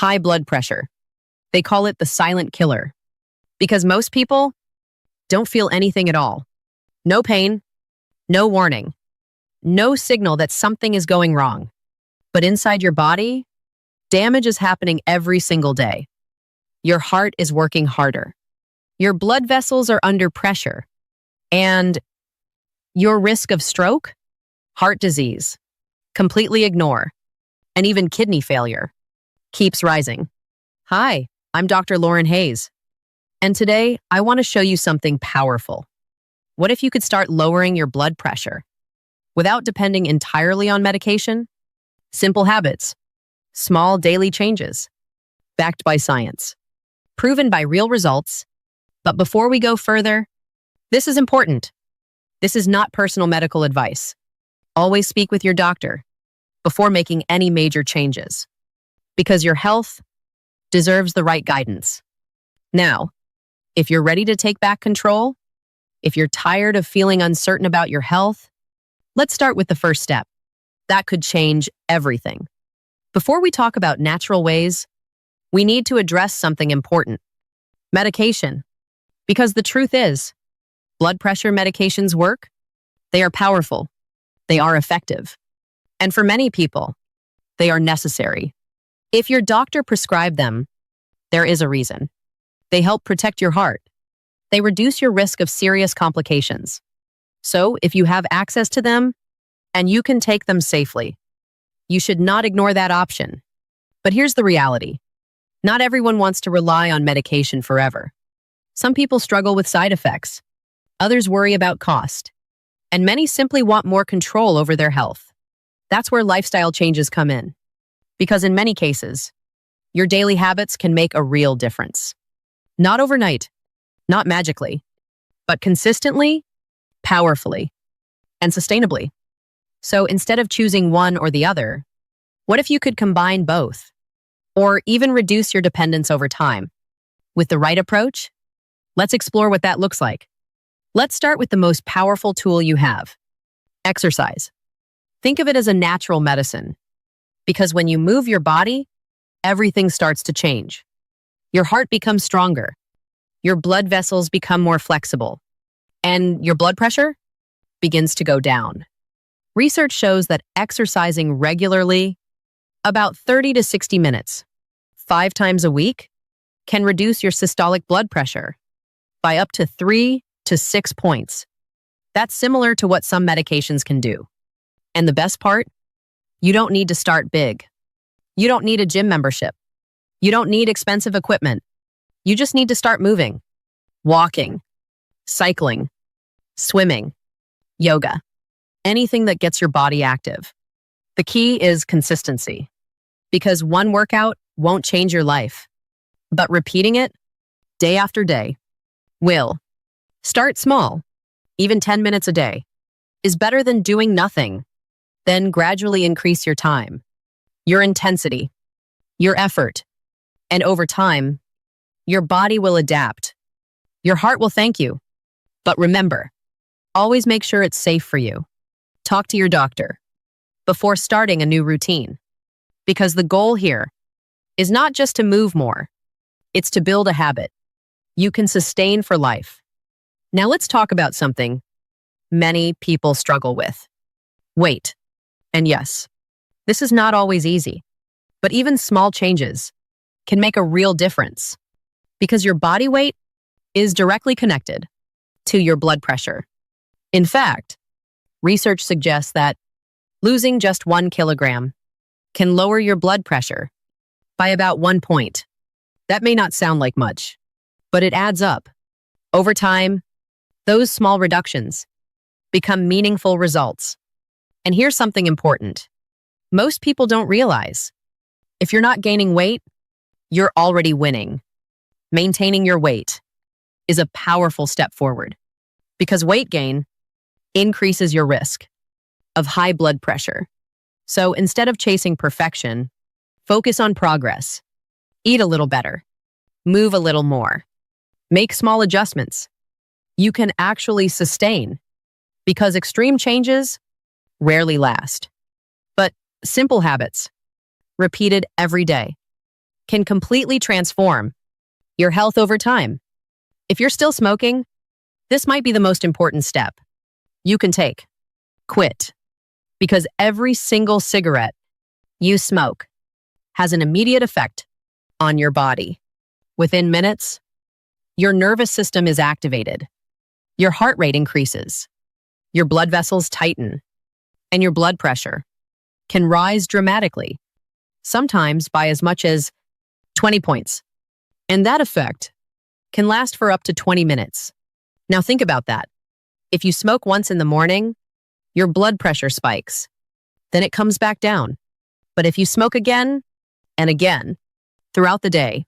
High blood pressure. They call it the silent killer because most people don't feel anything at all. No pain, no warning, no signal that something is going wrong. But inside your body, damage is happening every single day. Your heart is working harder. Your blood vessels are under pressure. And your risk of stroke, heart disease, completely ignore, and even kidney failure keeps rising. Hi, I'm Dr. Lauren Hayes, and today I want to show you something powerful. What if you could start lowering your blood pressure without depending entirely on medication? Simple habits, small daily changes, backed by science, proven by real results. But before we go further, this is important. This is not personal medical advice. Always speak with your doctor before making any major changes, because your health deserves the right guidance. Now, if you're ready to take back control, if you're tired of feeling uncertain about your health, let's start with the first step. That could change everything. Before we talk about natural ways, we need to address something important: medication. Because the truth is, blood pressure medications work. They are powerful. They are effective. And for many people, they are necessary. If your doctor prescribed them, there is a reason. They help protect your heart. They reduce your risk of serious complications. So if you have access to them and you can take them safely, you should not ignore that option. But here's the reality. Not everyone wants to rely on medication forever. Some people struggle with side effects. Others worry about cost. And many simply want more control over their health. That's where lifestyle changes come in. Because in many cases, your daily habits can make a real difference. Not overnight, not magically, but consistently, powerfully, and sustainably. So instead of choosing one or the other, what if you could combine both? Or even reduce your dependence over time? With the right approach, let's explore what that looks like. Let's start with the most powerful tool you have: exercise. Think of it as a natural medicine, because when you move your body, everything starts to change. Your heart becomes stronger, your blood vessels become more flexible, and your blood pressure begins to go down. Research shows that exercising regularly, about 30 to 60 minutes, 5 times a week, can reduce your systolic blood pressure by up to 3 to 6 points. That's similar to what some medications can do. And the best part? You don't need to start big. You don't need a gym membership. You don't need expensive equipment. You just need to start moving, walking, cycling, swimming, yoga, anything that gets your body active. The key is consistency, because one workout won't change your life, but repeating it day after day will. Start small. Even 10 minutes a day is better than doing nothing. Then gradually increase your time, your intensity, your effort, and over time, your body will adapt. Your heart will thank you. But remember, always make sure it's safe for you. Talk to your doctor before starting a new routine, because the goal here is not just to move more, it's to build a habit you can sustain for life. Now let's talk about something many people struggle with: weight. And yes, this is not always easy, but even small changes can make a real difference, because your body weight is directly connected to your blood pressure. In fact, research suggests that losing just 1 kilogram can lower your blood pressure by about 1 point. That may not sound like much, but it adds up. Over time, those small reductions become meaningful results. And here's something important. Most people don't realize. If you're not gaining weight, you're already winning. Maintaining your weight is a powerful step forward, because weight gain increases your risk of high blood pressure. So instead of chasing perfection, focus on progress. Eat a little better. Move a little more. Make small adjustments. You can actually sustain, because extreme changes rarely last. But simple habits, repeated every day, can completely transform your health over time. If you're still smoking, this might be the most important step you can take. Quit. Because every single cigarette you smoke has an immediate effect on your body. Within minutes, your nervous system is activated, your heart rate increases, your blood vessels tighten, and your blood pressure can rise dramatically, sometimes by as much as 20 points. And that effect can last for up to 20 minutes. Now think about that. If you smoke once in the morning, your blood pressure spikes. Then it comes back down. But if you smoke again and again throughout the day,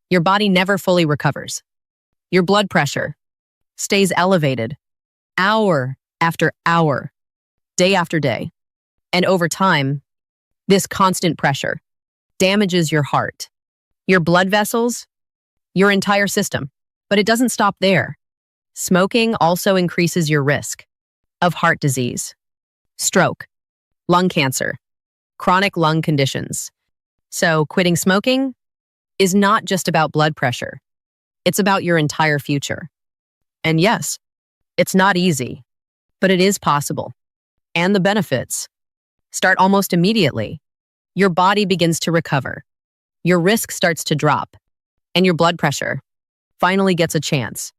your body never fully recovers. Your blood pressure stays elevated hour after hour, day after day. And over time, this constant pressure damages your heart, your blood vessels, your entire system. But it doesn't stop there. Smoking also increases your risk of heart disease, stroke, lung cancer, chronic lung conditions. So quitting smoking is not just about blood pressure. It's about your entire future. And yes, it's not easy, but it is possible. And the benefits start almost immediately. Your body begins to recover. Your risk starts to drop, and your blood pressure finally gets a chance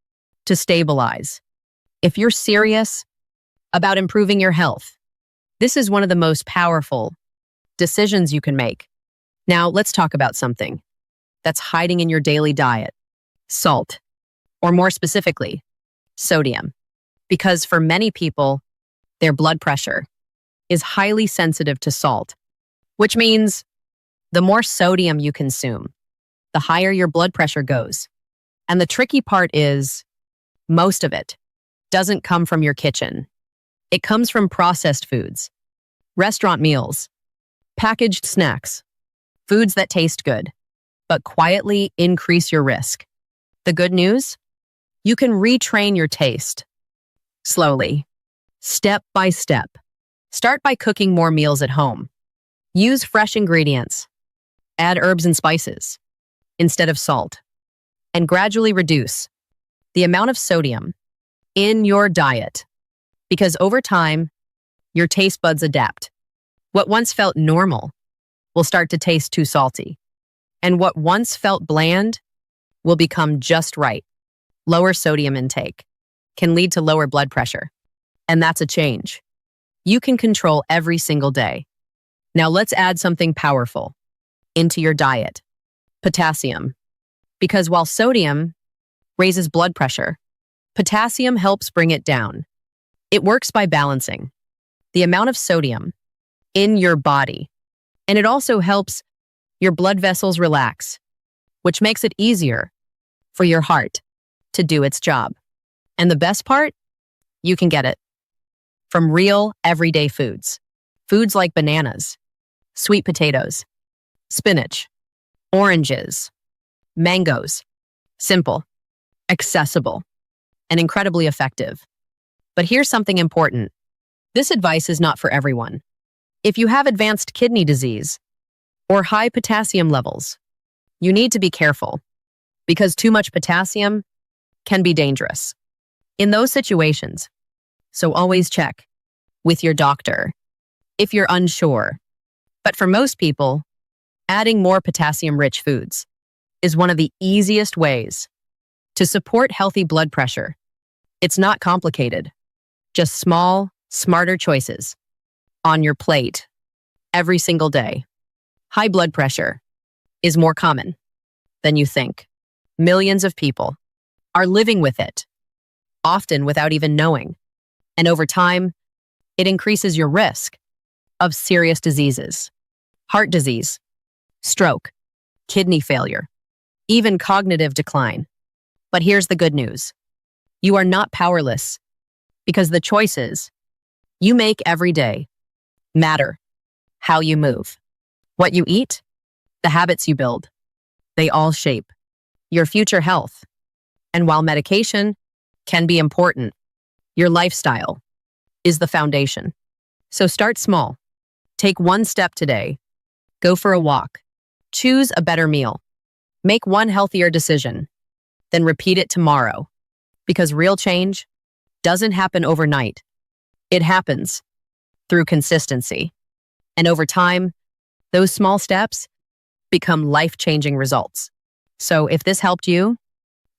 to stabilize. If you're serious about improving your health, this is one of the most powerful decisions you can make. Now, let's talk about something that's hiding in your daily diet: salt, or more specifically, sodium. Because for many people, their blood pressure is highly sensitive to salt, which means the more sodium you consume, the higher your blood pressure goes. And the tricky part is, most of it doesn't come from your kitchen. It comes from processed foods, restaurant meals, packaged snacks, foods that taste good, but quietly increase your risk. The good news? You can retrain your taste slowly, step by step. Start by cooking more meals at home. Use fresh ingredients. Add herbs and spices instead of salt, and gradually reduce the amount of sodium in your diet. Because over time, your taste buds adapt. What once felt normal will start to taste too salty, and what once felt bland will become just right. Lower sodium intake can lead to lower blood pressure, and that's a change you can control every single day. Now let's add something powerful into your diet: potassium. Because while sodium raises blood pressure, potassium helps bring it down. It works by balancing the amount of sodium in your body, and it also helps your blood vessels relax, which makes it easier for your heart to do its job. And the best part? You can get it from real, everyday foods. Foods like bananas, sweet potatoes, spinach, oranges, mangoes. Simple, accessible, and incredibly effective. But here's something important. This advice is not for everyone. If you have advanced kidney disease or high potassium levels, you need to be careful, because too much potassium can be dangerous in those situations. So always check with your doctor if you're unsure. But for most people, adding more potassium-rich foods is one of the easiest ways to support healthy blood pressure. It's not complicated, just small, smarter choices on your plate every single day. High blood pressure is more common than you think. Millions of people are living with it, often without even knowing. And over time, it increases your risk of serious diseases: heart disease, stroke, kidney failure, even cognitive decline. But here's the good news. You are not powerless, because the choices you make every day matter. How you move, what you eat, the habits you build, they all shape your future health. And while medication can be important, your lifestyle is the foundation. So start small. Take one step today. Go for a walk. Choose a better meal. Make one healthier decision. Then repeat it tomorrow. Because real change doesn't happen overnight. It happens through consistency. And over time, those small steps become life-changing results. So if this helped you,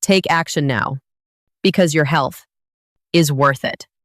take action now, because your health is worth it.